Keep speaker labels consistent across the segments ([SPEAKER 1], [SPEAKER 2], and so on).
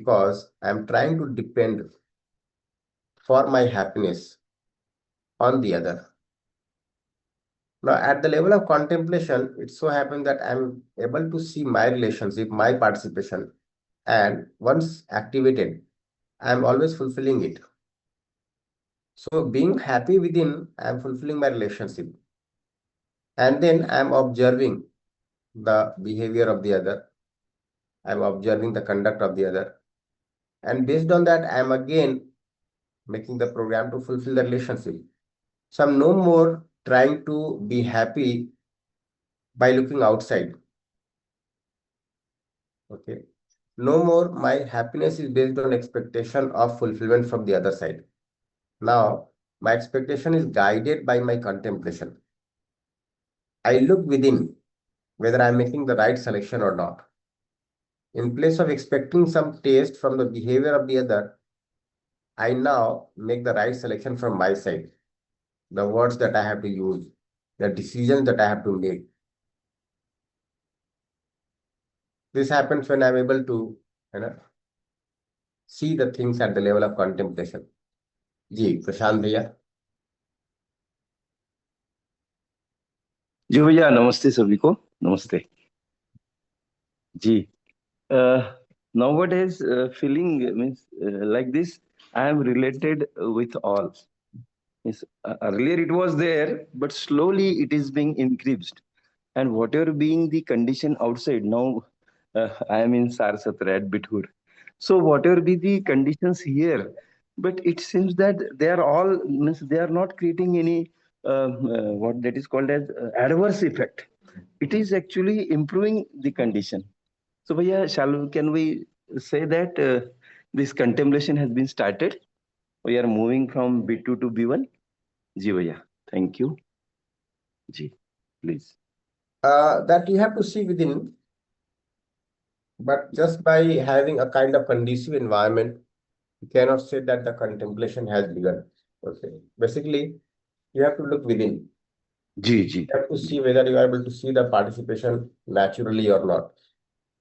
[SPEAKER 1] because I'm trying to depend for my happiness on the other. Now, at the level of contemplation, it so happens that I'm able to see my relationship, my participation, and once activated, I'm always fulfilling it. So, being happy within, I'm fulfilling my relationship, and then I'm observing the behavior of the other, I'm observing the conduct of the other, and based on that, I'm again making the program to fulfill the relationship. So, I'm no more trying to be happy by looking outside. Okay. No more my happiness is based on expectation of fulfillment from the other side. Now, my expectation is guided by my contemplation. I look within whether I'm making the right selection or not. In place of expecting some taste from the behavior of the other, I now make the right selection from my side. The words that I have to use, the decisions that I have to make. This happens when I'm able to, you know, see the things at the level of contemplation. जी प्रशांत भैया.
[SPEAKER 2] जी भैया नमस्ते सभी को. नमस्ते जी. Nowadays feeling means like this, I am related with all. Means, earlier it was there, but slowly it is being increased, and whatever being the condition outside now, I am in Sarsatra at Bithur. So whatever be the conditions here, but it seems that they are all means they are not creating any what that is called as adverse effect. It is actually improving the condition. So Bhaiya, can we say that this contemplation has been started? We are moving from B2 to B1. Ji Bhaiya, thank you. Ji, please.
[SPEAKER 1] That you have to see within, but just by having a kind of conducive environment, you cannot say that the contemplation has begun. Okay. Basically, you have to look within.
[SPEAKER 2] Ji.
[SPEAKER 1] You have to see whether you are able to see the participation naturally or not.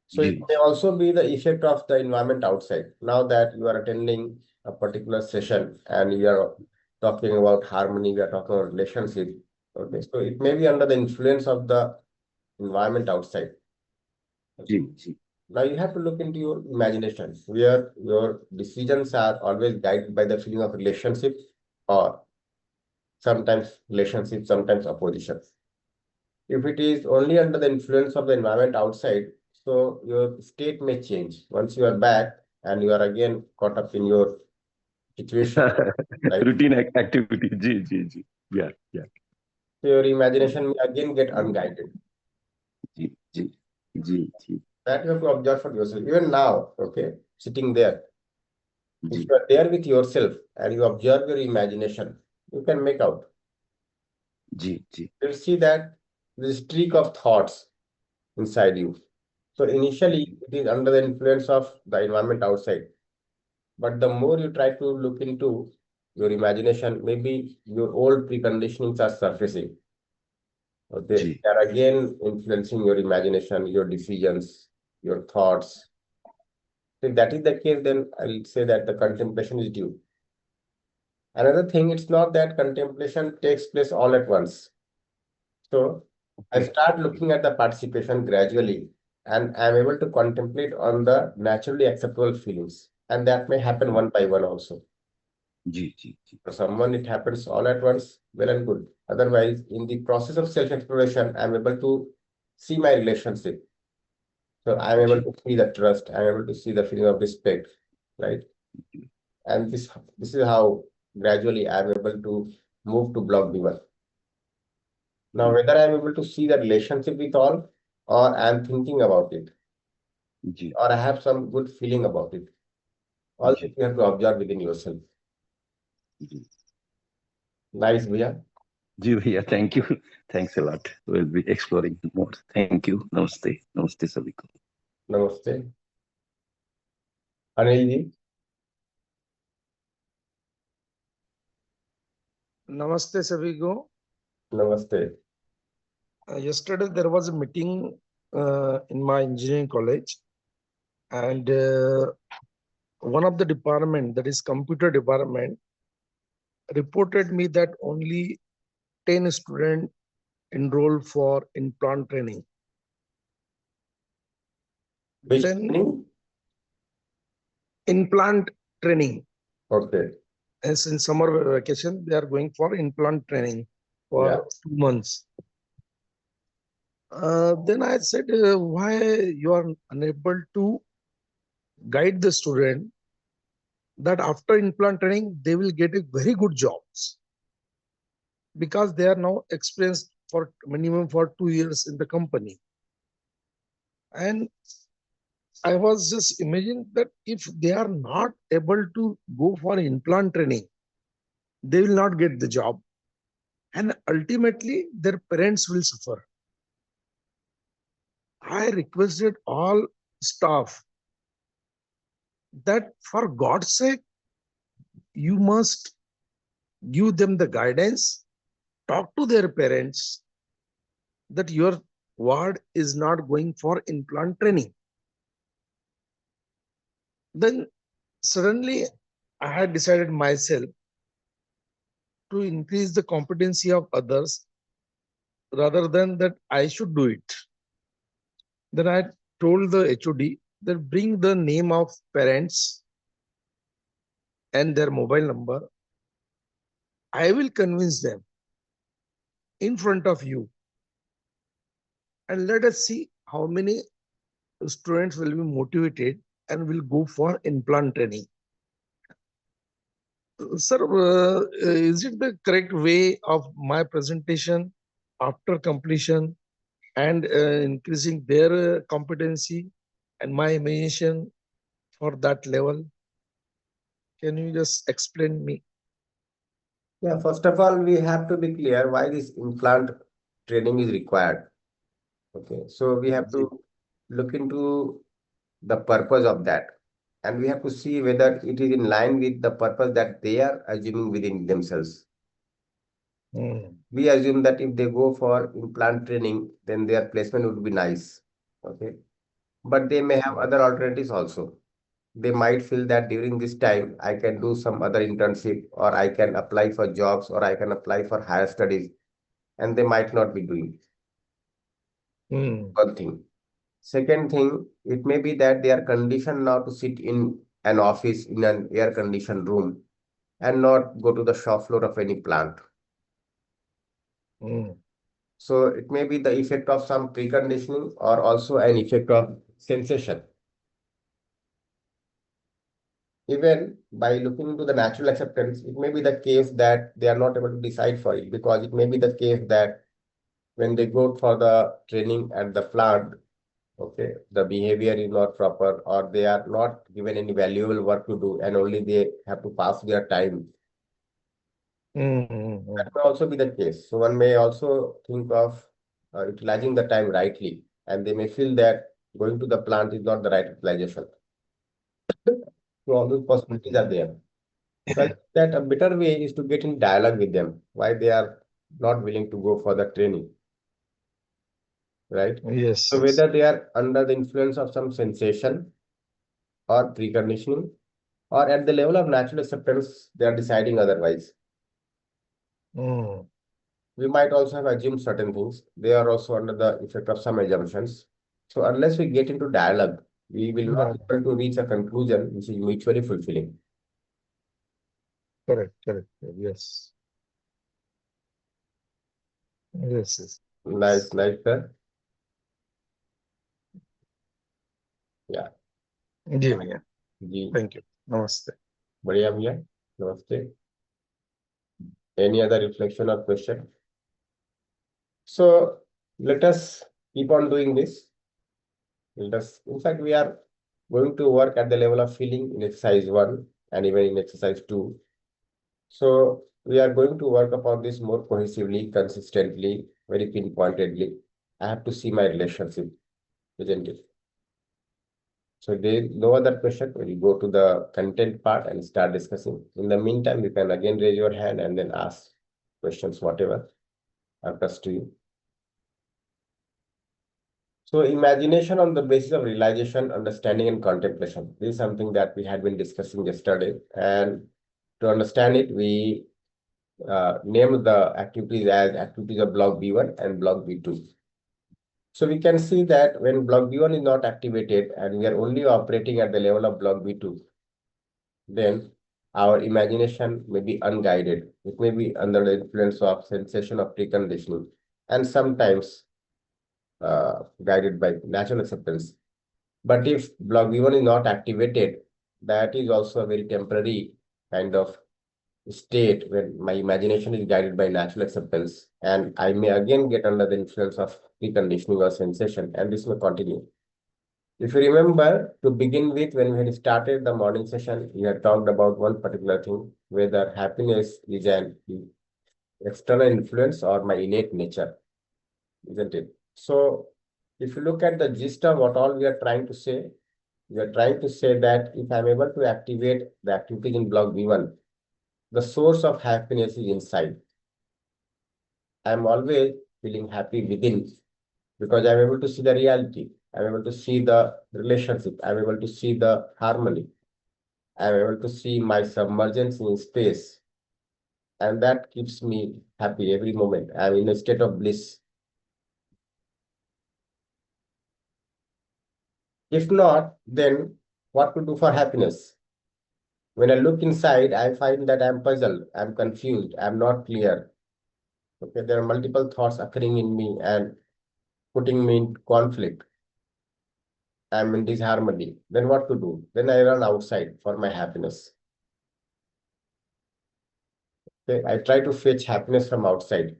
[SPEAKER 1] So it may also be the effect of the environment outside. Now that you are attending a particular session and you are talking about harmony, we are talking about relationship. Okay, so it may be under the influence of the environment outside.
[SPEAKER 2] Ji.
[SPEAKER 1] Now you have to look into your imagination, where your decisions are always guided by the feeling of relationship, or sometimes relationship, sometimes opposition. If it is only under the influence of the environment outside, so your state may change. Once you are back and you are again caught up in your situation, right?
[SPEAKER 2] Routine activity. Ji. Yeah.
[SPEAKER 1] So your imagination may again get unguided.
[SPEAKER 2] Ji.
[SPEAKER 1] That you have to observe for yourself. Even now, okay, sitting there,
[SPEAKER 2] Ji.
[SPEAKER 1] if you are there with yourself and you observe your imagination, you can make out.
[SPEAKER 2] Ji.
[SPEAKER 1] You'll see that the streak of thoughts inside you. So initially, it is under the influence of the environment outside. But the more you try to look into your imagination, maybe your old preconditionings are surfacing. They are again influencing your imagination, your decisions, your thoughts. If that is the case, then I'll say that the contemplation is due. Another thing, it's not that contemplation takes place all at once. So I start looking at the participation gradually, and I'm able to contemplate on the naturally acceptable feelings. And that may happen one by one also.
[SPEAKER 2] Ji.
[SPEAKER 1] For someone, it happens all at once, well and good. Otherwise, in the process of self-exploration, I'm able to see my relationship. So I'm able to see the trust, I'm able to see the feeling of respect, right? And this is how gradually I'm able to move to block B1. Now, whether I'm able to see the relationship with all, or I'm thinking about it, or I have some good feeling about it, all this you have to observe within yourself. Nice, Bhaiya.
[SPEAKER 2] Ji Bhaiya, thank you. Thanks a lot. We'll be exploring more. Thank you. Namaste. Namaste sabhi ko.
[SPEAKER 1] Namaste. Anil ji.
[SPEAKER 3] Namaste sabhi ko.
[SPEAKER 1] Namaste.
[SPEAKER 3] Yesterday there was a meeting in my engineering college, and one of the department, that is computer department, reported me that only 10 students enrolled for implant training.
[SPEAKER 1] Which
[SPEAKER 3] Then
[SPEAKER 1] training?
[SPEAKER 3] implant training.
[SPEAKER 1] Okay.
[SPEAKER 3] As in summer vacation, they are going for implant training for
[SPEAKER 1] Yeah.
[SPEAKER 3] 2 months. Then I said, why you are unable to guide the student that after implant training, they will get a very good jobs because they are now experienced for minimum for 2 years in the company. And I was just imagining that if they are not able to go for implant training, they will not get the job. And ultimately, their parents will suffer. I requested all staff that for God's sake, you must give them the guidance, talk to their parents that your ward is not going for implant training. Then suddenly I had decided myself to increase the competency of others rather than that I should do it. Then I told the HOD that bring the name of parents and their mobile number. I will convince them in front of you, and let us see how many students will be motivated and will go for implant training. Sir, is it the correct way of my presentation after completion and increasing their competency and my imagination for that level? Can you just explain me?
[SPEAKER 1] Yeah, first of all, we have to be clear why this implant training is required. Okay, so we have to look into the purpose of that, and we have to see whether it is in line with the purpose that they are assuming within themselves. We assume that if they go for implant training, then their placement would be nice. Okay, but they may have other alternatives also. They might feel that during this time I can do some other internship, or I can apply for jobs, or I can apply for higher studies, and they might not be doing. One thing. Second thing, it may be that they are conditioned now to sit in an office in an air conditioned room and not go to the shop floor of any plant. So it may be the effect of some preconditioning or also an effect of sensation. Even by looking into the natural acceptance, it may be the case that they are not able to decide for it, because it may be the case that when they go for the training at the plant, okay, the behavior is not proper, or they are not given any valuable work to do, and only they have to pass their time. That may also be the case. So one may also think of utilizing the time rightly, and they may feel that going to the plant is not the right utilization. So all those possibilities are there. So I think that a better way is to get in dialogue with them, why they are not willing to go for the training, right?
[SPEAKER 3] Yes.
[SPEAKER 1] So whether they are under the influence of some sensation or preconditioning, or at the level of natural acceptance, they are deciding otherwise. We might also have assumed certain things. They are also under the effect of some assumptions. So unless we get into dialogue, we will not be able to reach a conclusion which is mutually fulfilling.
[SPEAKER 3] Correct, correct. Yes. Yes.
[SPEAKER 1] Nice, sir. Yeah.
[SPEAKER 3] जी भैया,
[SPEAKER 1] जी,
[SPEAKER 3] thank you. Namaste.
[SPEAKER 1] बढ़िया भैया, नमस्ते. Any other reflection or question? So let us keep on doing this. In fact, we are going to work at the level of feeling in exercise 1 and even in exercise 2. So we are going to work upon this more cohesively, consistently, very pinpointedly. I have to see my relationship, isn't it? So there is no other question. We'll go to the content part and start discussing. In the meantime, you can again raise your hand and then ask questions, whatever occurs to you. So imagination on the basis of realization, understanding, and contemplation. This is something that we had been discussing yesterday. And to understand it, we named the activities as activities of block B1 and block B2. So we can see that when block B1 is not activated and we are only operating at the level of block B2, then our imagination may be unguided. It may be under the influence of sensation of preconditioning and sometimes guided by natural acceptance. But if block B1 is not activated, that is also a very temporary kind of state when my imagination is guided by natural acceptance and I may again get under the influence of preconditioning or sensation, and this may continue. If you remember, to begin with, when we had started the morning session, we had talked about one particular thing, whether happiness is an external influence or my innate nature, isn't it? So, if you look at the gist of what all we are trying to say, we are trying to say that if I'm able to activate the activities in block B1, the source of happiness is inside. I'm always feeling happy within because I'm able to see the reality. I'm able to see the relationship. I'm able to see the harmony. I'm able to see my submergence in space. And that keeps me happy every moment. I'm in a state of bliss. If not, then what to do for happiness? When I look inside, I find that I'm puzzled, I'm confused, I'm not clear. Okay, there are multiple thoughts occurring in me and putting me in conflict. I'm in disharmony. Then what to do? Then I run outside for my happiness. Okay, I try to fetch happiness from outside.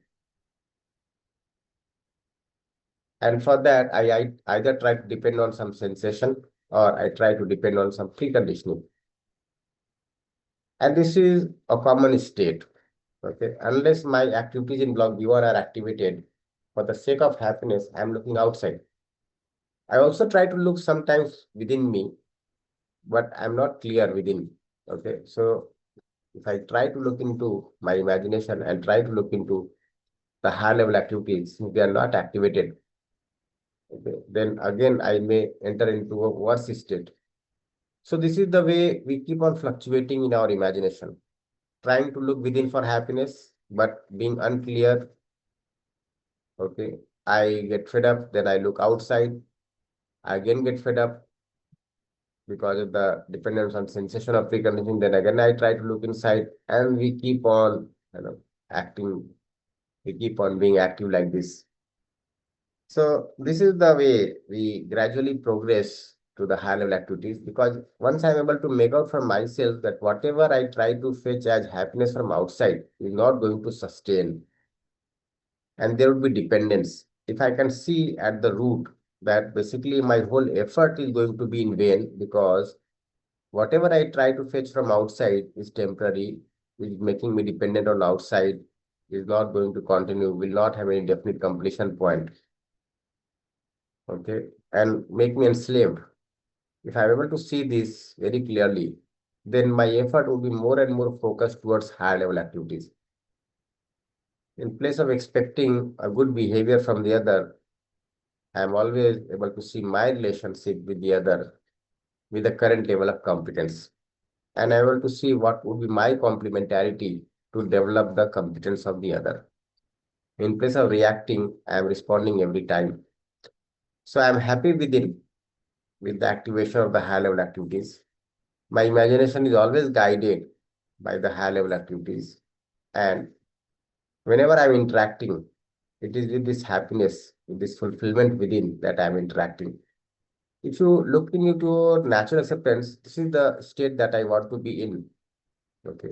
[SPEAKER 1] And for that, I either try to depend on some sensation or I try to depend on some preconditioning. And this is a common state. Okay, unless my activities in block B1 are activated, for the sake of happiness, I'm looking outside. I also try to look sometimes within me, but I'm not clear within. Okay, so if I try to look into my imagination and try to look into the high level activities, if they are not activated, okay, then again I may enter into a worse state. So this is the way we keep on fluctuating in our imagination, trying to look within for happiness, but being unclear. Okay, I get fed up, then I look outside, I again get fed up because of the dependence on sensation of preconditioning. Then again I try to look inside, and we keep on, acting. We keep on being active like this. So this is the way we gradually progress to the high level activities, because once I'm able to make out for myself that whatever I try to fetch as happiness from outside is not going to sustain, and there would be dependence. If I can see at the root that basically my whole effort is going to be in vain, because whatever I try to fetch from outside is temporary, is making me dependent on outside, is not going to continue, will not have any definite completion point. Okay, and make me enslaved. If I'm able to see this very clearly, then my effort will be more and more focused towards higher level activities. In place of expecting a good behavior from the other, I'm always able to see my relationship with the other with the current level of competence. And I'm able to see what would be my complementarity to develop the competence of the other. In place of reacting, I'm responding every time. So I'm happy with the activation of the high level activities. My imagination is always guided by the high level activities. And whenever I'm interacting, it is with this happiness, with this fulfillment within that I'm interacting. If you look into natural acceptance, this is the state that I want to be in. Okay.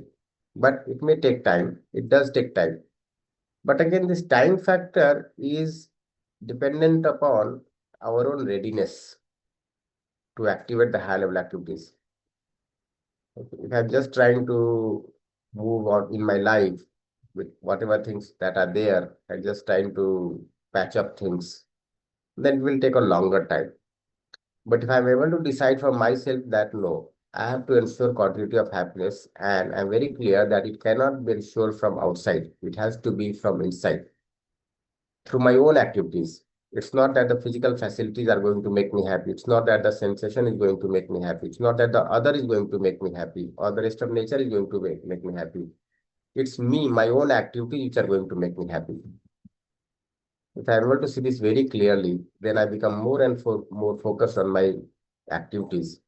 [SPEAKER 1] But it may take time. It does take time. But again, this time factor is dependent upon our own readiness to activate the high level activities. Okay. If I'm just trying to move on in my life with whatever things that are there and just trying to patch up things, then it will take a longer time. But if I'm able to decide for myself that no, I have to ensure continuity of happiness, and I'm very clear that it cannot be ensured from outside. It has to be from inside through my own activities. It's not that the physical facilities are going to make me happy. It's not that the sensation is going to make me happy. It's not that the other is going to make me happy or the rest of nature is going to make me happy. It's me, my own activities which are going to make me happy. If I'm able to see this very clearly, then I become more and more focused on my activities.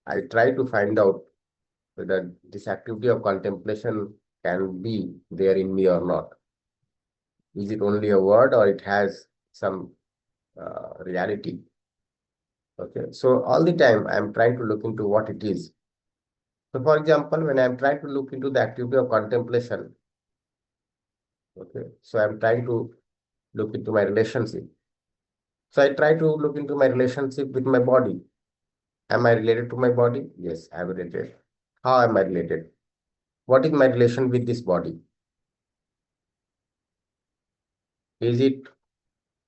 [SPEAKER 1] I try to find out whether this activity of contemplation can be there in me or not. Is it only a word or it has some reality? Okay, so all the time I'm trying to look into what it is. So, for example, when I'm trying to look into the activity of contemplation, okay, so I'm trying to look into my relationship. So I try to look into my relationship with my body. Am I related to my body? Yes, I'm related. How am I related? What is my relation with this body? Is it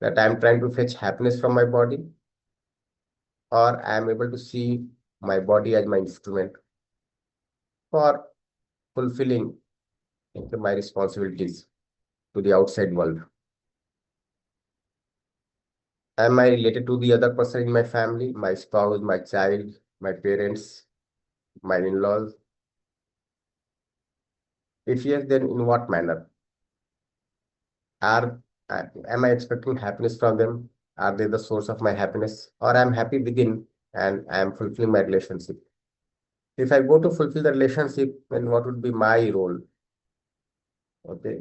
[SPEAKER 1] that I'm trying to fetch happiness from my body, or I'm able to see my body as my instrument for fulfilling my responsibilities to the outside world? Am I related to the other person in my family, my spouse, my child, my parents, my in-laws? If yes, then in what manner? Are am I expecting happiness from them? Are they the source of my happiness? Or I'm happy within and I'm fulfilling my relationship? If I go to fulfill the relationship, then what would be my role? Okay,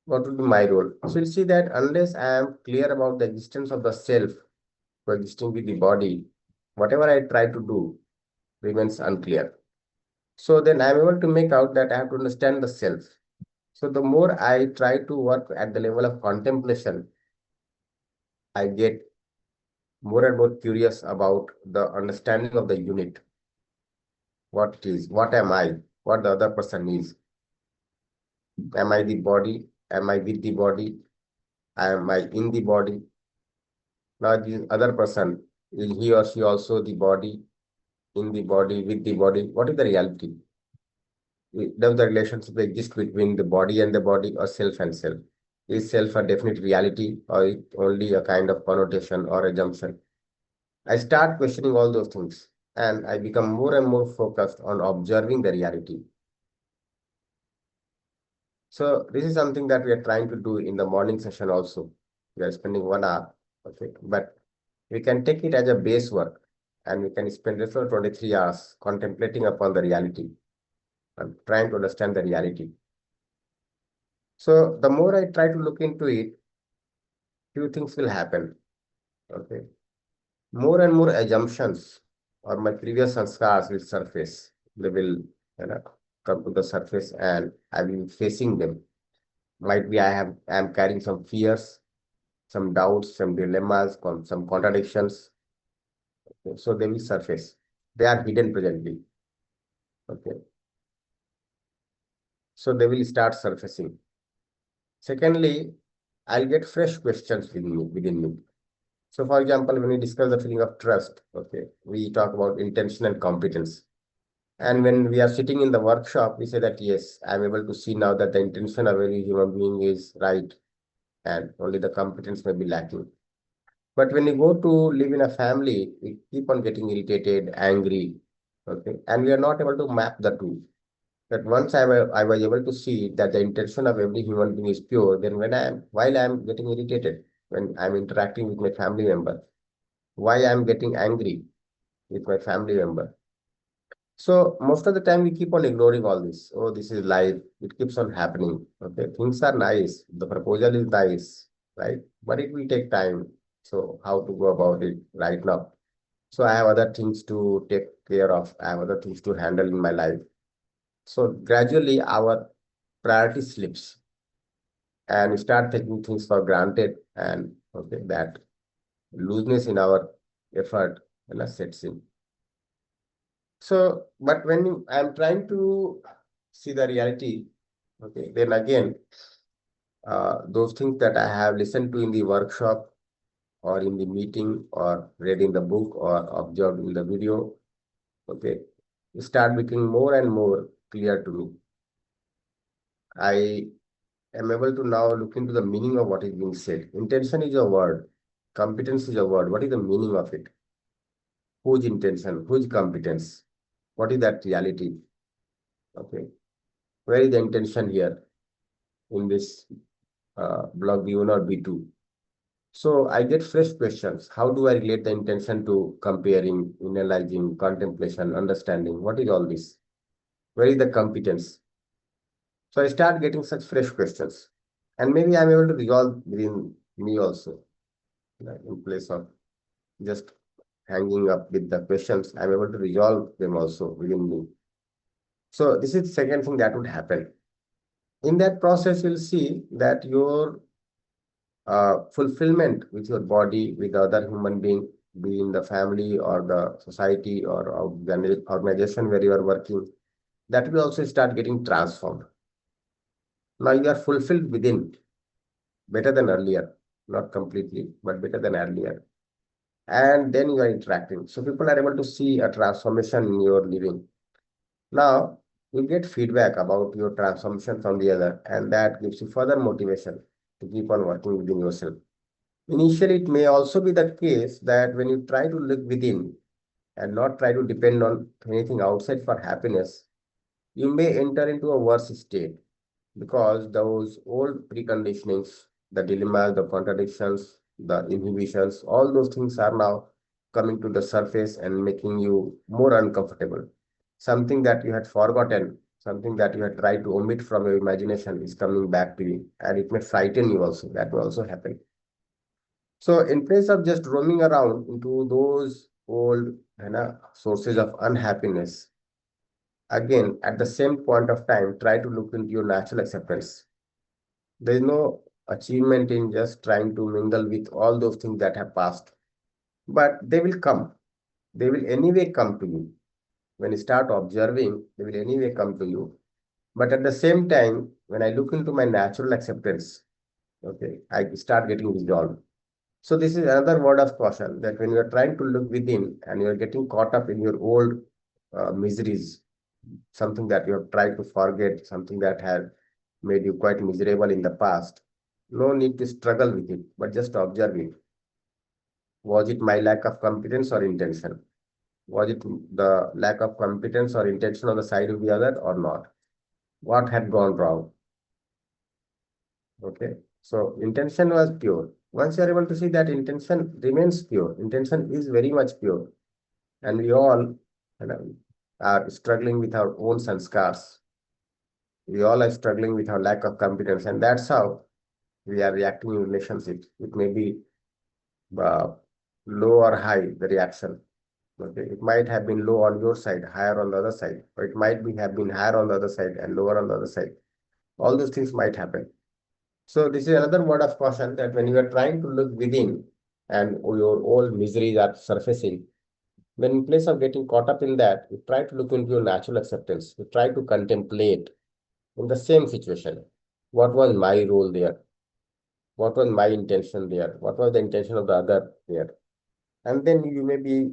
[SPEAKER 1] what would be my role? So you see that unless I am clear about the existence of the self coexisting with the body, whatever I try to do remains unclear. So then I'm able to make out that I have to understand the self. So the more I try to work at the level of contemplation, I get more and more curious about the understanding of the unit. What it is, what am I, what the other person is. Am I the body? Am I with the body? Am I in the body? Now the other person, is he or she also the body, in the body, with the body? What is the reality? Does the relationship exist between the body and the body or self and self? Is self a definite reality or it only a kind of connotation or assumption? I start questioning all those things and I become more and more focused on observing the reality. So this is something that we are trying to do in the morning session also. We are spending 1 hour, okay, but we can take it as a base work and we can spend the rest of 23 hours contemplating upon the reality and trying to understand the reality. So the more I try to look into it, few things will happen. Okay. More and more assumptions or my previous sanskars will surface. They will, come to the surface and I will be facing them. Might be I am carrying some fears, some doubts, some dilemmas, some contradictions. Okay. So they will surface. They are hidden presently. Okay. So they will start surfacing. Secondly, I'll get fresh questions within me. So, for example, when we discuss the feeling of trust, okay, we talk about intention and competence. And when we are sitting in the workshop, we say that, yes, I'm able to see now that the intention of every human being is right and only the competence may be lacking. But when you go to live in a family, we keep on getting irritated, angry, okay, and we are not able to map the two. That once I was able to see that the intention of every human being is pure, then while I'm getting irritated, when I'm interacting with my family member, why I'm getting angry with my family member. So most of the time we keep on ignoring all this. Oh, this is life. It keeps on happening. Okay, things are nice. The proposal is nice, right? But it will take time. So how to go about it right now? So I have other things to take care of. I have other things to handle in my life. So gradually our priority slips and we start taking things for granted and okay, that looseness in our effort sets in. So, but when I'm trying to see the reality, okay, then again, those things that I have listened to in the workshop or in the meeting or read in the book or observed in the video, okay, start becoming more and more clear to me. I am able to now look into the meaning of what is being said. Intention is a word, competence is a word. What is the meaning of it? Whose intention? Whose competence? What is that reality? Okay. Where is the intention here in this block B1 or B2? So I get fresh questions. How do I relate the intention to comparing, analyzing, contemplation, understanding? What is all this? Where is the competence? So I start getting such fresh questions. And maybe I'm able to resolve within me also, like in place of just hanging up with the questions, I'm able to resolve them also within me. So this is the second thing that would happen. In that process, you'll see that your fulfillment with your body, with the other human being, be in the family or the society or the organization where you are working, that will also start getting transformed. Now you are fulfilled within better than earlier, not completely, but better than earlier. And then you are interacting. So people are able to see a transformation in your living. Now you get feedback about your transformation from the other, and that gives you further motivation to keep on working within yourself. Initially, it may also be the case that when you try to look within and not try to depend on anything outside for happiness, you may enter into a worse state because those old preconditionings, the dilemmas, the contradictions, the inhibitions, all those things are now coming to the surface and making you more uncomfortable. Something that you had forgotten, something that you had tried to omit from your imagination is coming back to you, and it may frighten you also. That will also happen. So in place of just roaming around into those old sources of unhappiness, again, at the same point of time, try to look into your natural acceptance. There is no achievement in just trying to mingle with all those things that have passed, but they will come. They will anyway come to you. When you start observing, they will anyway come to you. But at the same time, when I look into my natural acceptance, okay, I start getting resolved. So this is another word of caution that when you are trying to look within and you are getting caught up in your old miseries, something that you have tried to forget, something that had made you quite miserable in the past, no need to struggle with it, but just observe it. Was it my lack of competence or intention? Was it the lack of competence or intention on the side of the other or not? What had gone wrong? Okay. So intention was pure. Once you are able to see that intention remains pure, intention is very much pure, and we all are struggling with our own sanskars. We all are struggling with our lack of competence, and that's how we are reacting in relationships. It may be uh, low or high, the reaction. Okay, it might have been low on your side, higher on the other side, or it might be have been higher on the other side and lower on the other side. All those things might happen. So this is another word of caution that when you are trying to look within and your old miseries are surfacing, when in place of getting caught up in that, you try to look into your natural acceptance. You try to contemplate in the same situation. What was my role there? What was my intention there? What was the intention of the other there? And then you may be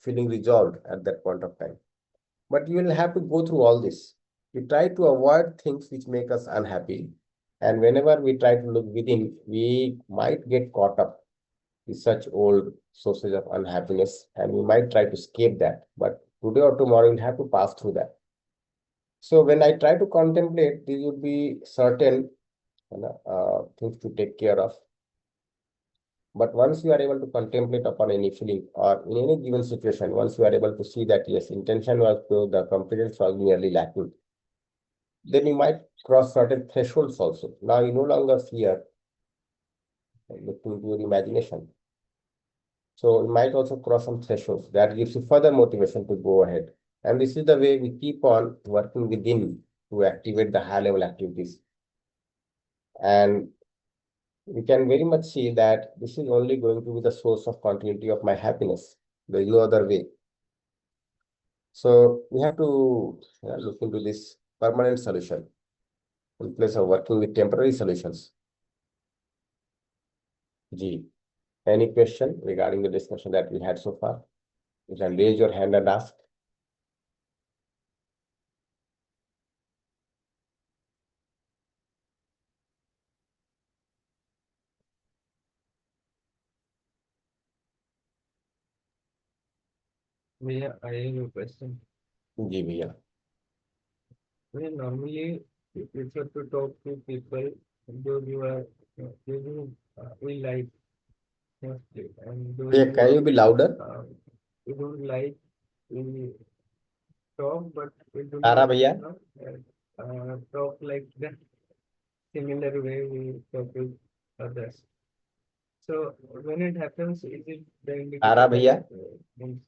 [SPEAKER 1] feeling resolved at that point of time. But you will have to go through all this. We try to avoid things which make us unhappy. And whenever we try to look within, we might get caught up with such old sources of unhappiness and we might try to escape that. But today or tomorrow, we'll have to pass through that. So when I try to contemplate, these would be certain things to take care of. But once you are able to contemplate upon any feeling or in any given situation, once you are able to see that yes, intention was pure, the competence was merely lacking, then you might cross certain thresholds also. Now you no longer fear looking to your imagination. So you might also cross some thresholds. That gives you further motivation to go ahead. And this is the way we keep on working within to activate the high level activities. And we can very much see that this is only going to be the source of continuity of my happiness. There is no other way. So we have to look into this permanent solution in place of working with temporary solutions. G. Any question regarding the discussion that we had so far? You can raise your hand and ask.
[SPEAKER 4] Yeah, I have a question.
[SPEAKER 1] जी भैया.
[SPEAKER 4] We normally prefer to talk to people those you are those who we like mostly, and those
[SPEAKER 1] भैया,
[SPEAKER 4] who
[SPEAKER 1] can you be louder?
[SPEAKER 4] we don't like. We talk, but we do
[SPEAKER 1] Tara
[SPEAKER 4] not,
[SPEAKER 1] भैया.
[SPEAKER 4] talk like the similar way we talk with others. So when it happens, is it the
[SPEAKER 1] Tara
[SPEAKER 4] indicator
[SPEAKER 1] भैया.
[SPEAKER 4] that means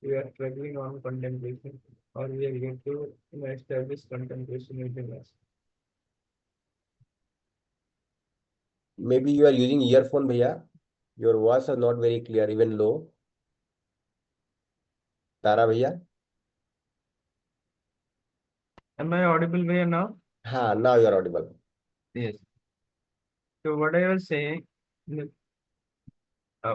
[SPEAKER 4] we are struggling on contemplation, or we are yet to establish contemplation within us?
[SPEAKER 1] Maybe you are using earphone भैया. Your voice is not very clear, even low. तारा भैया.
[SPEAKER 4] Am I audible way now?
[SPEAKER 1] हाँ, now you are audible.
[SPEAKER 4] Yes. So what I was saying, that,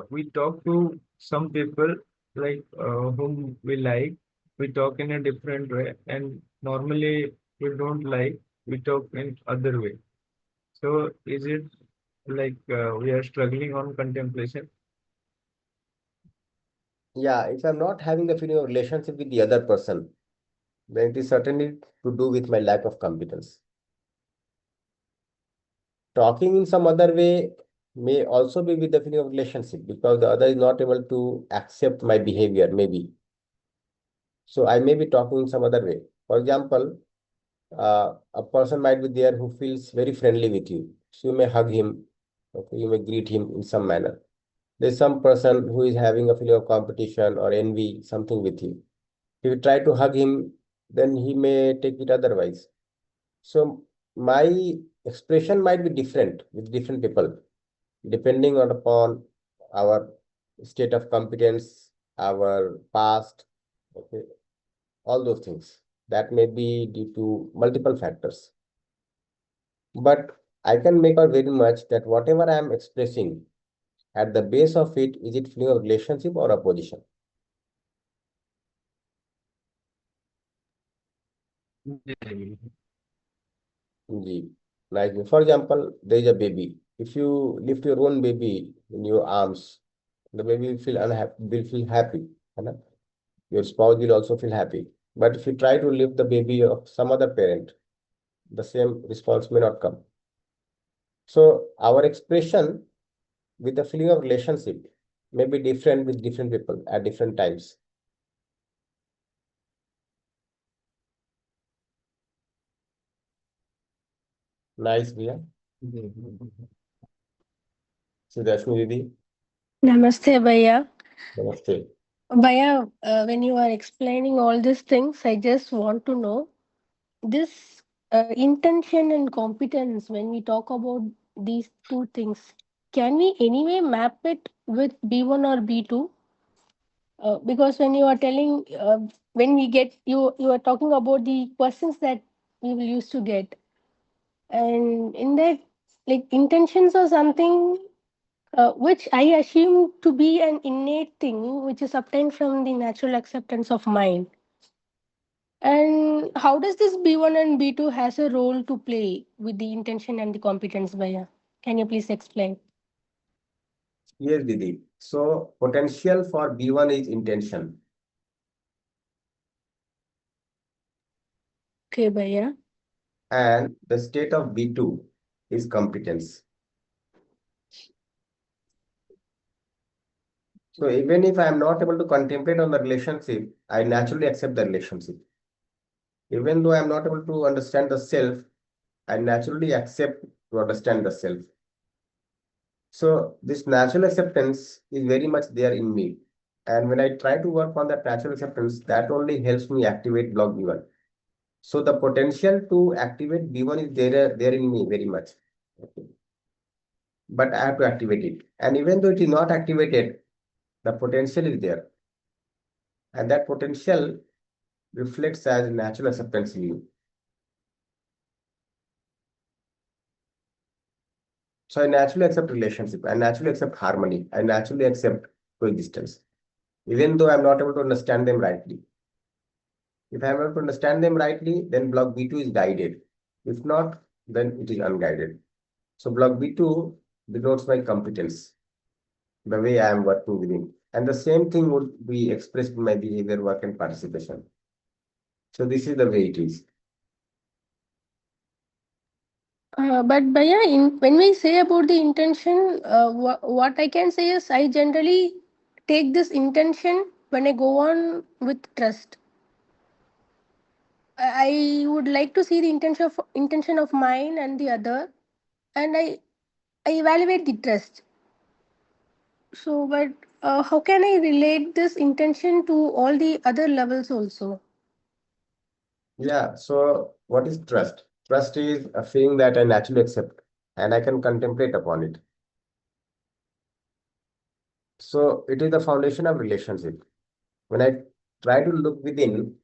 [SPEAKER 4] we talk to some people like whom we like. We talk in a different way, and normally we don't like. We talk in other way. So is it like we are struggling on contemplation?
[SPEAKER 1] Yeah, if I'm not having the feeling of relationship with the other person, then it is certainly to do with my lack of competence. Talking in some other way may also be with the feeling of relationship because the other is not able to accept my behavior, maybe. So I may be talking in some other way. For example, a person might be there who feels very friendly with you. So you may hug him, okay, you may greet him in some manner. There's some person who is having a feeling of competition or envy, something with you. If you try to hug him, then he may take it otherwise. So my expression might be different with different people, depending on upon our state of competence, our past, okay, all those things. That may be due to multiple factors. But I can make out very much that whatever I am expressing, at the base of it, is it feeling of relationship or opposition? Ji. Like, for example, there is a baby. If you lift your own baby in your arms, the baby will feel unhappy, will feel happy. है ना? Your spouse will also feel happy. But if you try to lift the baby of some other parent, the same response may not come. So our expression with the feeling of relationship may be different with different people at different times. Nice, Priya. Sudashmi Didi.
[SPEAKER 5] Namaste, Bhaiya.
[SPEAKER 1] Namaste.
[SPEAKER 5] Bhaiya, when you are explaining all these things, I just want to know this intention and competence, when we talk about these two things, can we anyway map it with B1 or B2? Because when you are telling, when we get, you are talking about the questions that we will used to get. And in that, like intentions or something which I assume to be an innate thing which is obtained from the natural acceptance of mind. And how does this B1 and B2 has a role to play with the intention and the competence, Bhaiya? Can you please explain?
[SPEAKER 1] Yes, Didi. So potential for B1 is intention.
[SPEAKER 5] Okay, Bhaiya.
[SPEAKER 1] And the state of B2 is competence. So even if I am not able to contemplate on the relationship, I naturally accept the relationship. Even though I am not able to understand the self, I naturally accept to understand the self. So this natural acceptance is very much there in me. And when I try to work on that natural acceptance, that only helps me activate block B1. So the potential to activate B1 is there in me very much. Okay. But I have to activate it. And even though it is not activated, the potential is there. And that potential reflects as natural acceptance in you. So I naturally accept relationship. I naturally accept harmony. I naturally accept coexistence, even though I'm not able to understand them rightly. If I'm able to understand them rightly, then block B2 is guided. If not, then it is unguided. So block B2 denotes my competence, the way I am working within. And the same thing would be expressed in my behavior, work, and participation. So this is the way it is.
[SPEAKER 5] But Bhaiya, when we say about the intention, what I can say is I generally take this intention when I go on with trust. I would like to see the intention of mine and the other, and I evaluate the trust. So, but how can I relate this intention to all the other levels also?
[SPEAKER 1] Yeah. So what is trust? Trust is a feeling that I naturally accept and I can contemplate upon it. So it is the foundation of relationship. When I try to look within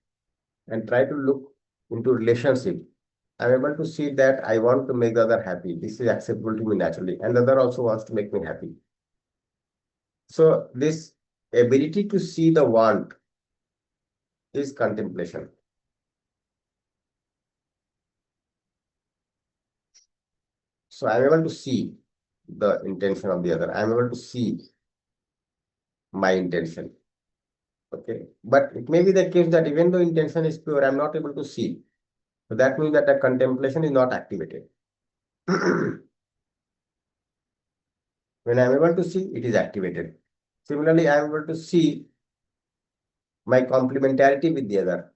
[SPEAKER 1] and try to look into relationship, I'm able to see that I want to make the other happy. This is acceptable to me naturally, and the other also wants to make me happy. So this ability to see the want is contemplation. So I'm able to see the intention of the other. I'm able to see my intention. Okay. But it may be the case that even though intention is pure, I'm not able to see. So that means that the contemplation is not activated. When I'm able to see, it is activated. Similarly, I'm able to see my complementarity with the other,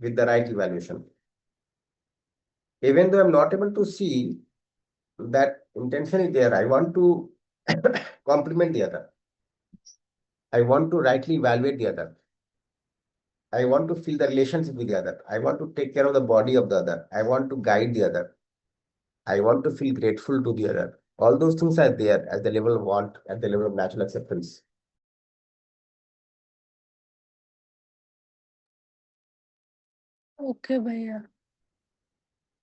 [SPEAKER 1] with the right evaluation. Even though I'm not able to see that intention is there, I want to complement the other. I want to rightly evaluate the other. I want to feel the relationship with the other. I want to take care of the body of the other. I want to guide the other. I want to feel grateful to the other. All those things are there at the level of want, at the level of natural acceptance.
[SPEAKER 5] Okay, Bhaiya.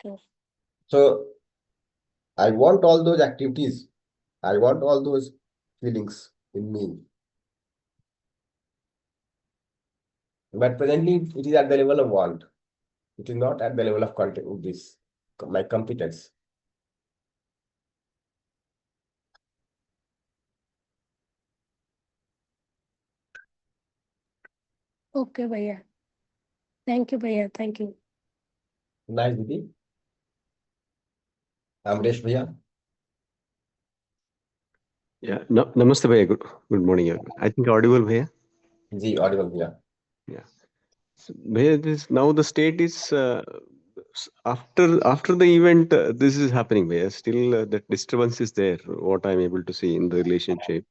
[SPEAKER 5] Okay.
[SPEAKER 1] So I want all those activities. I want all those feelings in me. But presently, it is at the level of want. It is not at the level of content, this, my competence.
[SPEAKER 5] Okay, Bhaiya. Thank you, Bhaiya. Thank you.
[SPEAKER 1] Nice, Didi. Amresh Bhaiya.
[SPEAKER 6] Yeah, no, namaste bhaiya. Good morning. I think audible bhaiya.
[SPEAKER 1] Ji, audible Bhaiya.
[SPEAKER 6] Yeah. So, bhaiya, this now the state is after the event. This is happening bhaiya. Still, that disturbance is there. What I'm able to see in the relationship,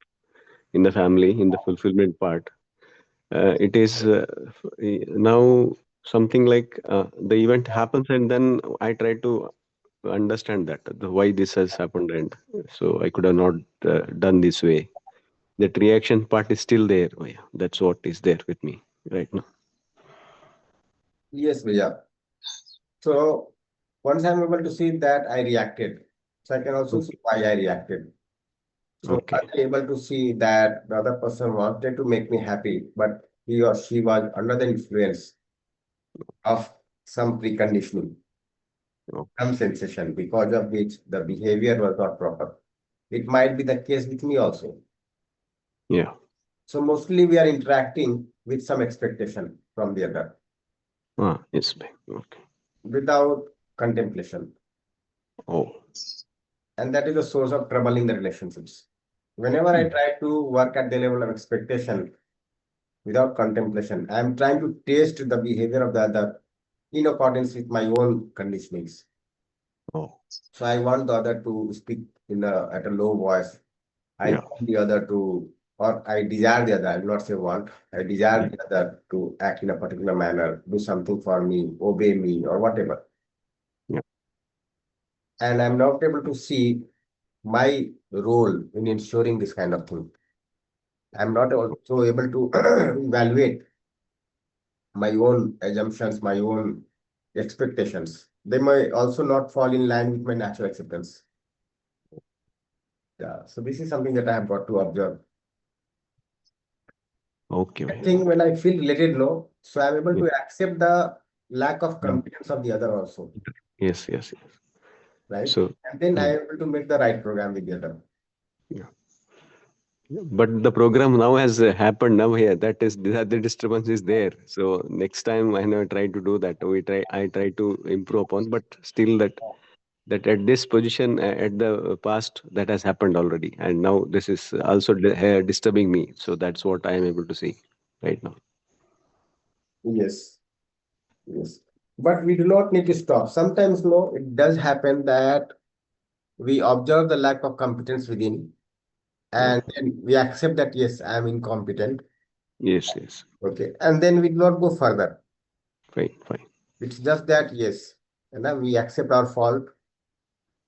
[SPEAKER 6] in the family, in the fulfillment part. It is now something like the event happens, and then I try to understand that why this has happened, and so I could have not done this way. That reaction part is still there. Oh, yeah, that's what is there with me right now.
[SPEAKER 1] Yes, Bhaiya. So once I'm able to see that I reacted, so I can also see why I reacted. So
[SPEAKER 6] Okay.
[SPEAKER 1] I'm able to see that the other person wanted to make me happy, but he or she was under the influence of some preconditioning,
[SPEAKER 6] Okay.
[SPEAKER 1] some sensation, because of which the behavior was not proper. It might be the case with me also.
[SPEAKER 6] Yeah.
[SPEAKER 1] So mostly we are interacting with some expectation from the other
[SPEAKER 6] Yes. Okay.
[SPEAKER 1] without contemplation.
[SPEAKER 6] Oh.
[SPEAKER 1] And that is the source of trouble in the relationships. Whenever I try to work at the level of expectation without contemplation, I am trying to taste the behavior of the other in accordance with my own conditionings.
[SPEAKER 6] Oh.
[SPEAKER 1] So I want the other to speak at a low voice. I
[SPEAKER 6] Yeah.
[SPEAKER 1] want the other to, or I desire the other, I will not say want, I desire
[SPEAKER 6] Yeah.
[SPEAKER 1] the other to act in a particular manner, do something for me, obey me, or whatever.
[SPEAKER 6] Yeah.
[SPEAKER 1] And I'm not able to see my role in ensuring this kind of thing. I'm not also able to evaluate my own assumptions, my own expectations. They may also not fall in line with my natural acceptance. Yeah, so this is something that I have got to observe.
[SPEAKER 6] Okay.
[SPEAKER 1] I think when I feel related, no, so I'm able
[SPEAKER 6] Yeah.
[SPEAKER 1] to accept the lack of competence of the other also,
[SPEAKER 6] Yes. Yes. Yes.
[SPEAKER 1] right?
[SPEAKER 6] So.
[SPEAKER 1] And then I'm able to make the right program with the other.
[SPEAKER 6] Yeah. But the program now has happened now here. That is the disturbance is there. So next time I know try to do that. I try to improve upon, but still that at this position at the past that has happened already, and now this is also disturbing me. So that's what I am able to see right now.
[SPEAKER 1] Yes, yes. But we do not need to stop. Sometimes, no, it does happen that we observe the lack of competence within,
[SPEAKER 6] Yeah.
[SPEAKER 1] and then we accept that yes, I am incompetent.
[SPEAKER 6] Yes. Yes.
[SPEAKER 1] Okay, and then we do not go further.
[SPEAKER 6] Fine. Fine.
[SPEAKER 1] It's just that yes, and then we accept our fault.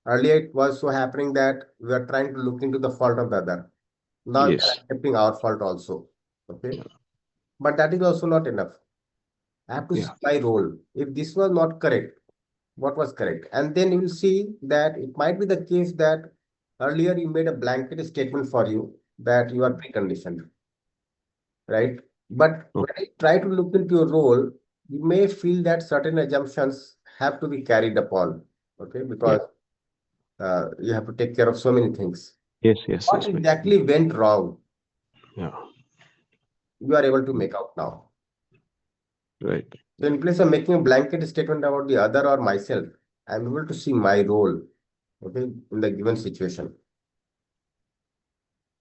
[SPEAKER 1] Earlier, it was so happening that we are trying to look into the fault of the other. Now we are
[SPEAKER 6] Yes.
[SPEAKER 1] accepting our fault also. Okay,
[SPEAKER 6] Yeah.
[SPEAKER 1] but that is also not enough. I have to see
[SPEAKER 6] Yeah.
[SPEAKER 1] my role. If this was not correct, what was correct? And then you will see that it might be the case that earlier you made a blanket statement for you that you are preconditioned, right? But when
[SPEAKER 6] Okay.
[SPEAKER 1] I try to look into your role, you may feel that certain assumptions have to be carried upon, okay?
[SPEAKER 6] Yeah.
[SPEAKER 1] Because you have to take care of so many things.
[SPEAKER 6] Yes. Yes.
[SPEAKER 1] What
[SPEAKER 6] Yes. Fine.
[SPEAKER 1] exactly went wrong?
[SPEAKER 6] Yeah.
[SPEAKER 1] You are able to make out now.
[SPEAKER 6] Right.
[SPEAKER 1] So in place of making a blanket statement about the other or myself, I'm able to see my role, okay, in the given situation.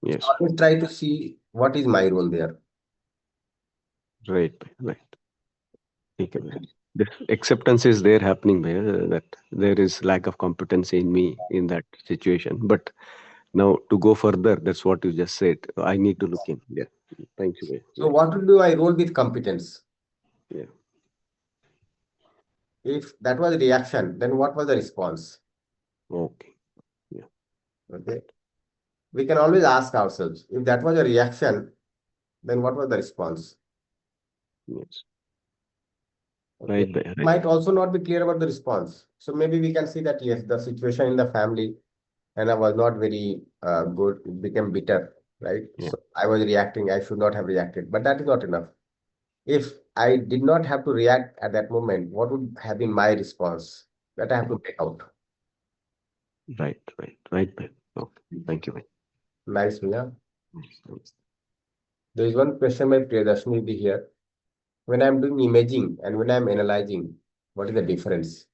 [SPEAKER 6] Yes.
[SPEAKER 1] Always try to see what is my role there.
[SPEAKER 6] Right. Right. Okay. This acceptance is there happening there, that there is lack of competency in me in that situation. But now to go further, that's what you just said. I need to look in. Yeah. Thank you. Bhaiya.
[SPEAKER 1] So
[SPEAKER 6] Right.
[SPEAKER 1] what will do I role with competence?
[SPEAKER 6] Yeah.
[SPEAKER 1] If that was reaction, then what was the response?
[SPEAKER 6] Okay. Yeah.
[SPEAKER 1] Okay. We can always ask ourselves, if that was a reaction, then what was the response?
[SPEAKER 6] Yes.
[SPEAKER 1] Okay.
[SPEAKER 6] Right. Bhaiya. Right.
[SPEAKER 1] Might also not be clear about the response. So maybe we can see that yes, the situation in the family and I was not very good, it became bitter, right?
[SPEAKER 6] Yeah.
[SPEAKER 1] So I was reacting, I should not have reacted, but that is not enough. If I did not have to react at that moment, what would have been my response? That I have to take out.
[SPEAKER 6] Right. Right. Right. Bhaiya. Okay. Thank you. Bhaiya.
[SPEAKER 1] Nice, Mia.
[SPEAKER 6] Nice.
[SPEAKER 1] There is one question by Priyadarshini Di here. When I'm doing imaging and when I'm analyzing, what is the difference?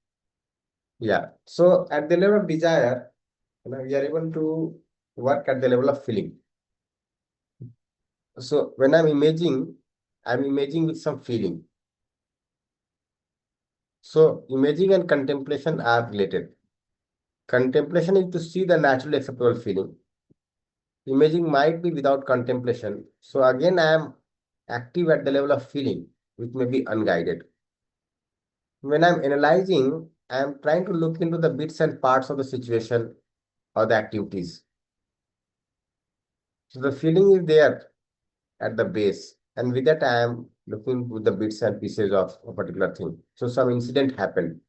[SPEAKER 1] Yeah. So at the level of desire, we are able to work at the level of feeling. So when I'm imaging with some feeling. So imaging and contemplation are related. Contemplation is to see the naturally acceptable feeling. Imaging might be without contemplation. So again, I am active at the level of feeling, which may be unguided. When I'm analyzing, I'm trying to look into the bits and parts of the situation or the activities. So the feeling is there at the base, and with that, I am looking with the bits and pieces of a particular thing. So some incident happened.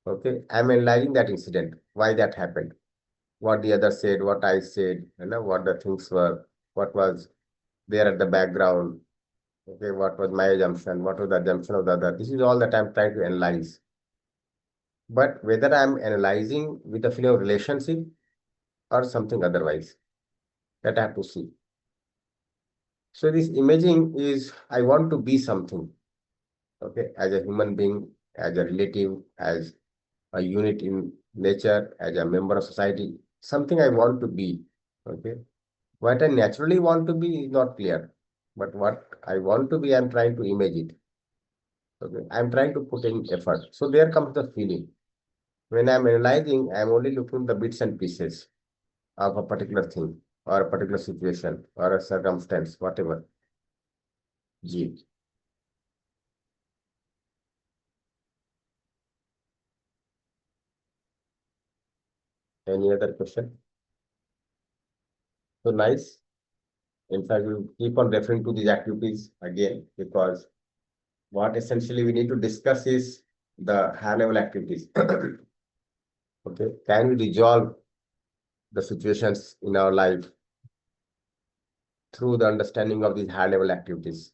[SPEAKER 1] Okay, I'm analyzing that incident, why that happened, what the other said, what I said, what the things were, what was there at the background. Okay, what was my assumption, what was the assumption of the other. This is all that I'm trying to analyze. But whether I'm analyzing with a feeling of relationship or something otherwise, that I have to see. So this imaging is I want to be something, okay, as a human being, as a relative, as a unit in nature, as a member of society, something I want to be. Okay. What I naturally want to be is not clear. But what I want to be, I'm trying to image it. Okay. I'm trying to put in effort. So there comes the feeling. When I'm analyzing, I'm only looking at the bits and pieces of a particular thing or a particular situation or a circumstance, whatever. G. Any other question? So nice. In fact, we'll keep on referring to these activities again because what essentially we need to discuss is the high level activities. Okay. Can we resolve the situations in our life through the understanding of these high level activities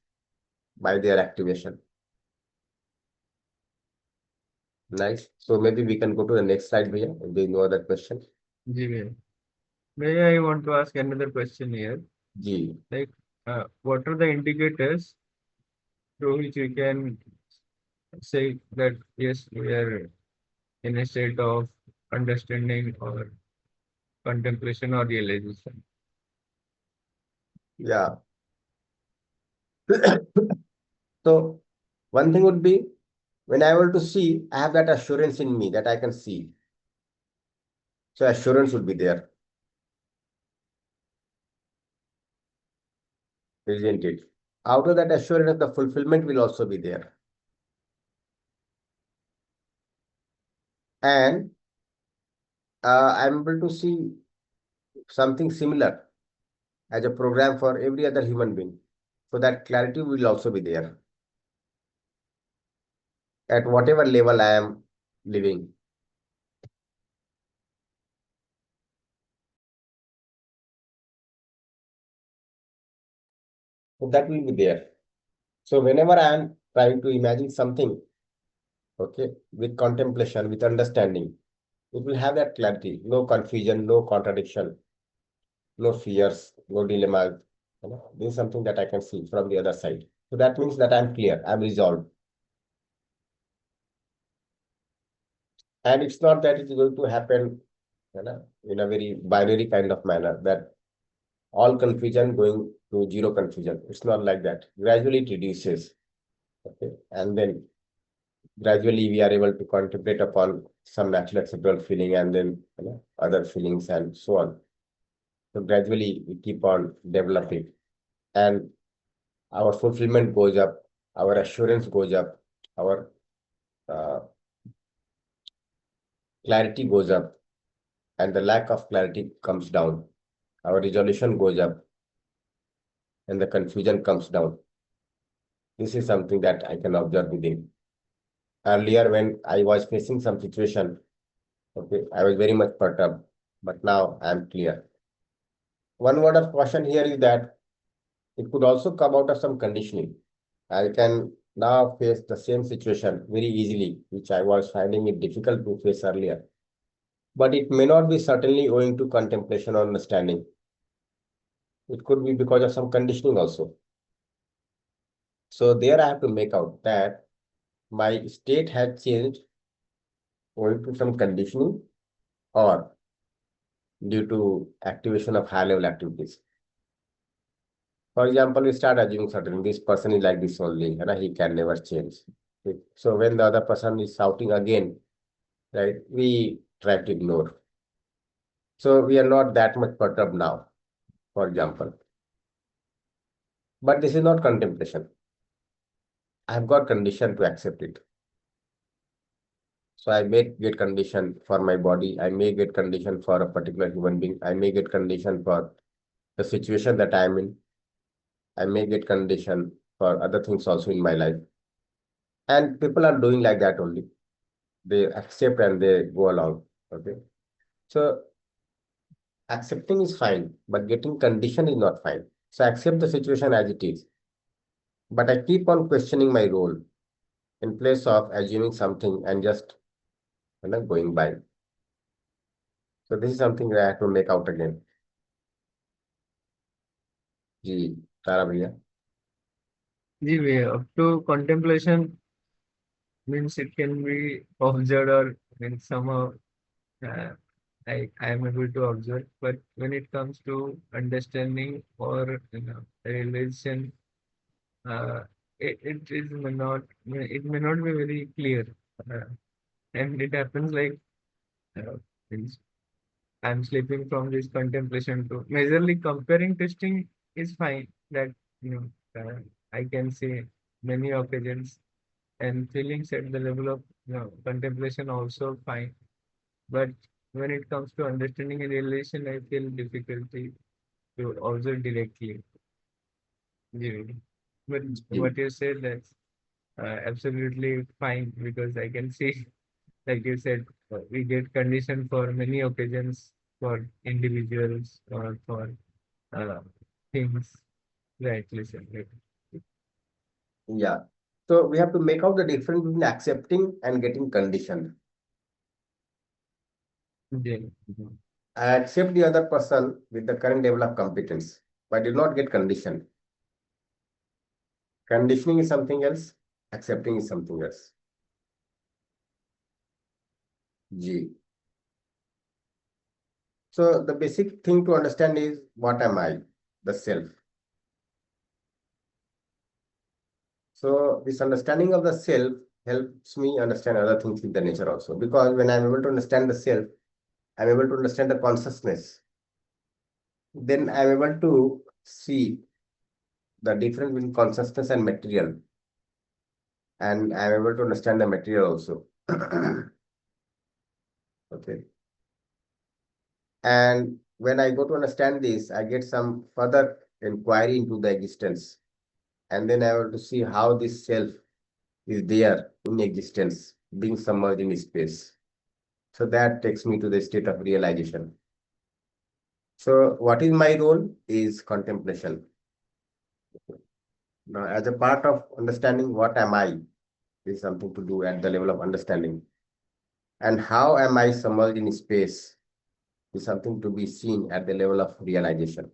[SPEAKER 1] by their activation? Nice. So maybe we can go to the next slide, Bhaiya, if there is no other question.
[SPEAKER 4] Ji, May I want to ask another question here.
[SPEAKER 1] Ji.
[SPEAKER 4] Like, what are the indicators through which we can say that yes, we are in a state of understanding or contemplation or realization?
[SPEAKER 1] Yeah. So one thing would be when I able to see, I have that assurance in me that I can see. So assurance would be there, isn't it? Out of that assurance, the fulfillment will also be there. And I'm able to see something similar as a program for every other human being. So that clarity will also be there at whatever level I am living. So that will be there. So whenever I am trying to imagine something, okay, with contemplation, with understanding, it will have that clarity, no confusion, no contradiction, no fears, no dilemmas. This is something that I can see from the other side. So that means that I'm clear, I'm resolved. And it's not that it's going to happen in a very binary kind of manner, that all confusion going to zero confusion. It's not like that. Gradually it reduces. Okay. And then gradually we are able to contemplate upon some natural acceptable feeling and then other feelings and so on. So gradually we keep on developing and our fulfillment goes up, our assurance goes up, our uh, clarity goes up, and the lack of clarity comes down. Our resolution goes up and the confusion comes down. This is something that I can observe within. Earlier, when I was facing some situation, okay, I was very much perturbed, but now I am clear. One word of caution here is that it could also come out of some conditioning. I can now face the same situation very easily, which I was finding it difficult to face earlier. But it may not be certainly owing to contemplation or understanding. It could be because of some conditioning also. So there I have to make out that my state has changed owing to some conditioning or due to activation of high level activities. For example, we start assuming certain this person is like this only, and he can never change. Okay. So when the other person is shouting again, right, we try to ignore. So we are not that much perturbed now, for example. But this is not contemplation. I have got condition to accept it. So I may get condition for my body. I may get condition for a particular human being. I may get condition for the situation that I am in. I may get condition for other things also in my life. And people are doing like that only. They accept and they go along. Okay. So accepting is fine, but getting condition is not fine. So I accept the situation as it is. But I keep on questioning my role in place of assuming something and just going by. So this is something that I have to make out again. जी तारा भैया.
[SPEAKER 4] The way up to contemplation means it can be observed or means somehow uh, I am able to observe. But when it comes to understanding or realization, it is may not it may not be very clear, and it happens like means I'm slipping from this contemplation to majorly comparing testing is fine. That I can say many occasions and feelings at the level of contemplation also fine. But when it comes to understanding a relation, I feel difficulty to observe directly. Yeah. But
[SPEAKER 1] ji.
[SPEAKER 4] what you said, that's absolutely fine because I can see, like you said, we get conditioned for many occasions for individuals or for uh, things. Rightly said. Right.
[SPEAKER 1] Yeah. So we have to make out the difference between accepting and getting conditioned.
[SPEAKER 4] Yeah.
[SPEAKER 1] I accept the other person with the current level of competence, I did not get conditioned. Conditioning is something else, accepting is something else. G. So the basic thing to understand is, what am I? The self. So this understanding of the self helps me understand other things in the nature also. Because when I'm able to understand the self, I'm able to understand the consciousness. Then I'm able to see the difference between consciousness and material. And I'm able to understand the material also. Okay. And when I go to understand this, I get some further inquiry into the existence. And then I want to see how this self is there in existence, being submerged in space. So that takes me to the state of realization. So what is my role is contemplation. Now, as a part of understanding what am I, is something to do at the level of understanding. And how am I submerged in space is something to be seen at the level of realization.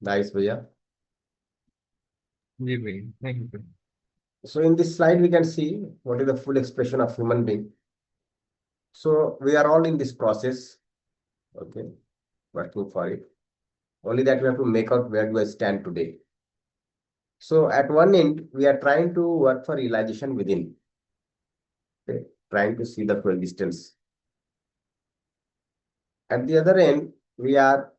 [SPEAKER 1] Nice, Bhaiya.
[SPEAKER 4] जी भाई, thank you.
[SPEAKER 1] So in this slide, we can see what is the full expression of human being. So we are all in this process, okay, working for it. Only that we have to make out where do I stand today. So at one end, we are trying to work for realization within, okay, trying to see the coexistence. At the other end, we are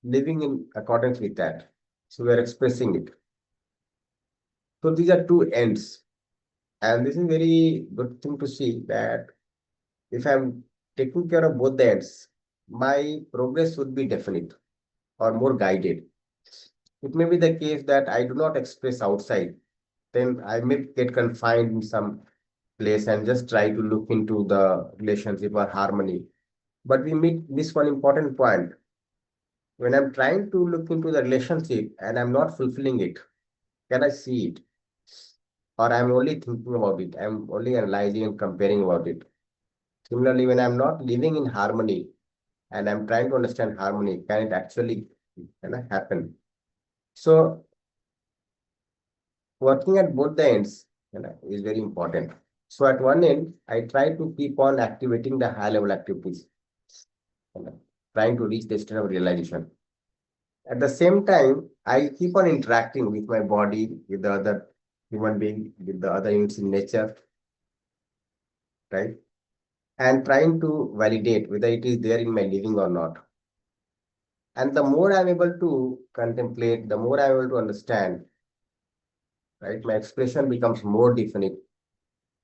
[SPEAKER 1] living in accordance with that. So we are expressing it. So these are two ends. And this is very good thing to see that if I'm taking care of both the ends, my progress would be definite or more guided. It may be the case that I do not express outside, then I may get confined in some place and just try to look into the relationship or harmony. But we miss one important point. When I'm trying to look into the relationship and I'm not fulfilling it, can I see it? Or I'm only thinking about it, I'm only analyzing and comparing about it. Similarly, when I'm not living in harmony and I'm trying to understand harmony, can it actually happen? So working at both the ends is very important. So at one end, I try to keep on activating the high level activities, trying to reach the state of realization. At the same time, I keep on interacting with my body, with the other human being, with the other units in nature, right? And trying to validate whether it is there in my living or not. And the more I'm able to contemplate, the more I'm able to understand, right? My expression becomes more definite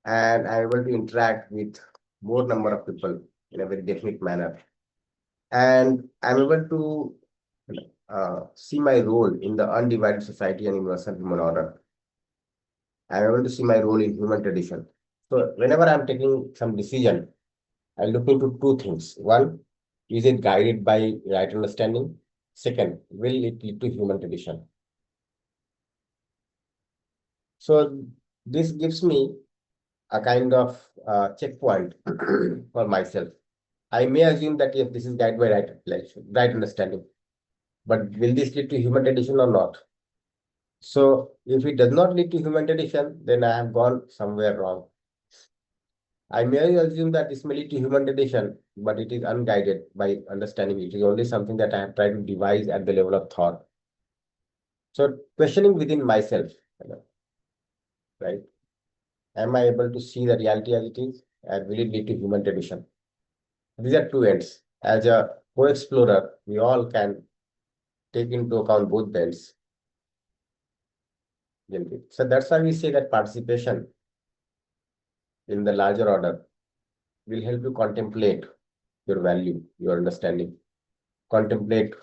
[SPEAKER 1] and I'm able to interact with more number of people in a very definite manner. And I'm able to see my role in the undivided society and universal human order. I'm able to see my role in human tradition. So whenever I'm taking some decision, I look into two things. One, is it guided by right understanding? Second, will it lead to human tradition? So this gives me a kind of checkpoint for myself. I may assume that if this is guided by right understanding, but will this lead to human tradition or not? So if it does not lead to human tradition, then I have gone somewhere wrong. I may assume that this may lead to human tradition, but it is unguided by understanding. It is only something that I have tried to devise at the level of thought. So questioning within myself, right? Am I able to see the reality as it is, and will it lead to human tradition? These are two ends. As a co-explorer, we all can take into account both the ends. So that's why we say that participation in the larger order will help you contemplate your value, your understanding, contemplate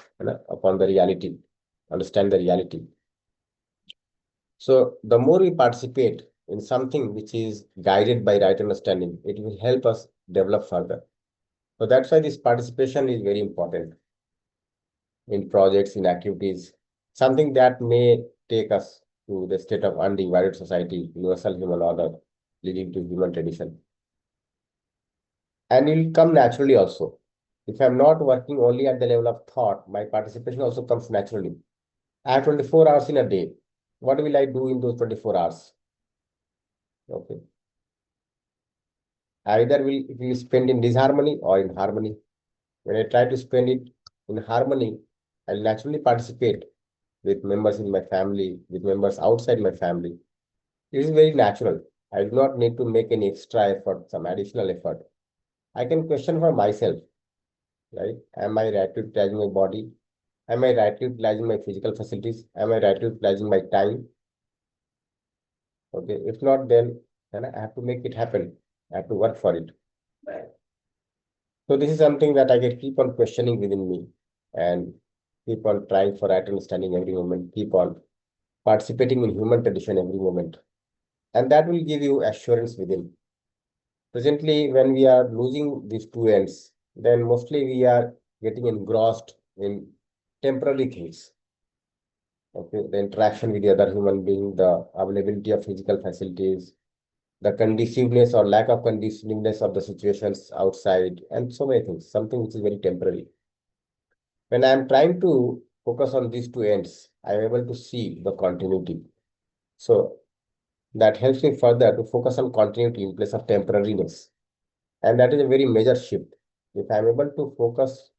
[SPEAKER 1] upon the reality, understand the reality. So the more we participate in something which is guided by right understanding, it will help us develop further. So that's why this participation is very important in projects, in activities, something that may take us to the state of undivided society, universal human order, leading to human tradition. and it will come naturally also. If I'm not working only at the level of thought, my participation also comes naturally. I have 24 hours in a day. What will I do in those 24 hours? Okay. Either it will spend in disharmony or in harmony. When I try to spend it in harmony, I'll naturally participate with members in my family, with members outside my family. It is very natural. I do not need to make any extra effort, some additional effort. I can question for myself, right? Am I right utilizing my body? Am I right utilizing my physical facilities? Am I right utilizing my time? Okay, if not, then I have to make it happen. I have to work for it. So this is something that I can keep on questioning within me and keep on trying for right understanding every moment, keep on participating in human tradition every moment. And that will give you assurance within. Presently, when we are losing these two ends, then mostly we are getting engrossed in temporary things. Okay, the interaction with the other human being, the availability of physical facilities, the conduciveness or lack of conduciveness of the situations outside, and so many things, something which is very temporary. When I'm trying to focus on these two ends, I'm able to see the continuity. So that helps me further to focus on continuity in place of temporariness. And that is a very major shift. If I'm able to focus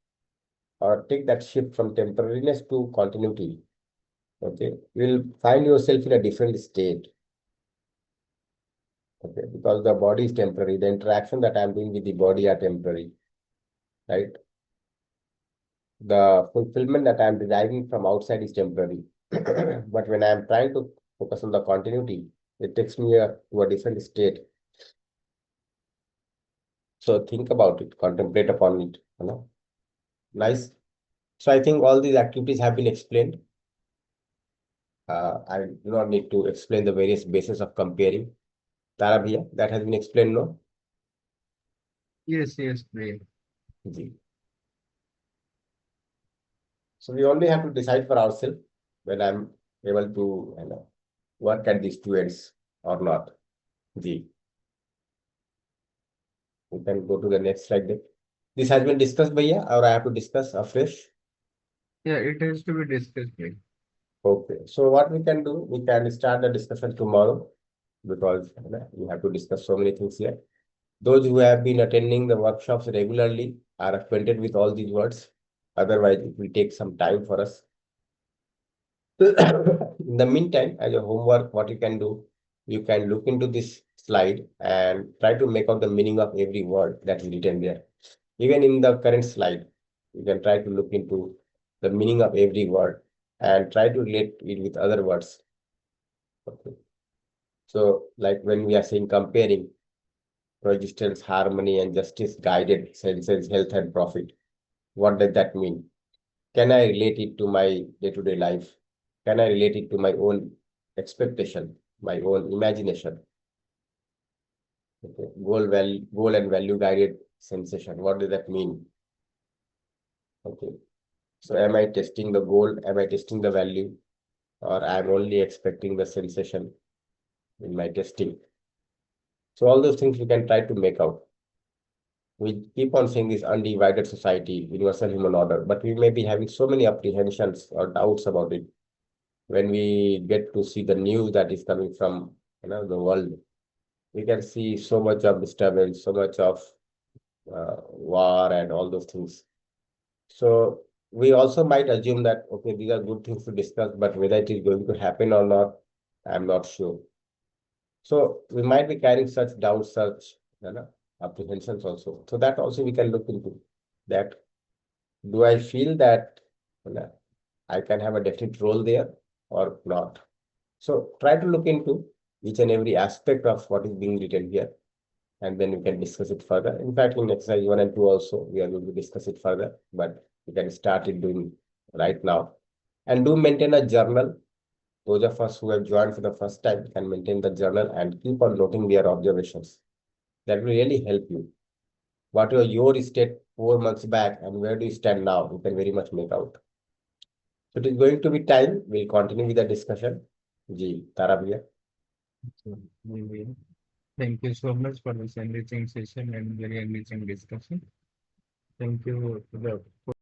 [SPEAKER 1] or take that shift from temporariness to continuity, okay, you'll find yourself in a different state. Okay, because the body is temporary, the interaction that I'm doing with the body are temporary, right? The fulfillment that I'm deriving from outside is temporary. But when I'm trying to focus on the continuity, it takes me to a different state. So think about it, contemplate upon it, you know. Nice. So I think all these activities have been explained. I do not need to explain the various bases of comparing. Tara bhaiya, that has been explained, no?
[SPEAKER 4] Yes, yes, great.
[SPEAKER 1] Ji. So we only have to decide for ourselves when I'm able to, you know, work at these two ends or not. Ji. We can go to the next slide then. This has been discussed, bhaiya, or I have to discuss afresh?
[SPEAKER 4] Yeah, it has to be discussed, great.
[SPEAKER 1] Okay. So what we can do, we can start the discussion tomorrow because you know, we have to discuss so many things here. Those who have been attending the workshops regularly are acquainted with all these words. Otherwise, it will take some time for us. In the meantime, as a homework, what you can do, you can look into this slide and try to make out the meaning of every word that is written there. Even in the current slide, you can try to look into the meaning of every word and try to relate it with other words. Okay. So, like when we are saying comparing, coexistence, harmony, and justice guided senses, health, and profit. What does that mean? Can I relate it to my day-to-day life? Can I relate it to my own expectation, my own imagination? Okay. Goal and value guided sensation. What does that mean? Okay. So am I testing the goal? Am I testing the value? Or I'm only expecting the sensation in my testing? So all those things we can try to make out. We keep on saying this undivided society, universal human order, but we may be having so many apprehensions or doubts about it when we get to see the news that is coming from the world. We can see so much of disturbance, so much of war and all those things. So we also might assume that okay, these are good things to discuss, but whether it is going to happen or not, I'm not sure. So we might be carrying such doubts, such apprehensions also. So that also we can look into that. Do I feel that I can have a definite role there or not? So try to look into each and every aspect of what is being written here, and then we can discuss it further. In fact, in exercise 1 and 2 also, we are going to discuss it further, but we can start it doing right now. And do maintain a journal. Those of us who have joined for the first time can maintain the journal and keep on noting their observations. That will really help you. What was your state 4 months back and where do you stand now? You can very much make out. So it is going to be time. We'll continue with the discussion. Ji, Tara bhaiya.
[SPEAKER 4] So maybe Thank you so much for this enriching session and very enriching discussion. Thank you to the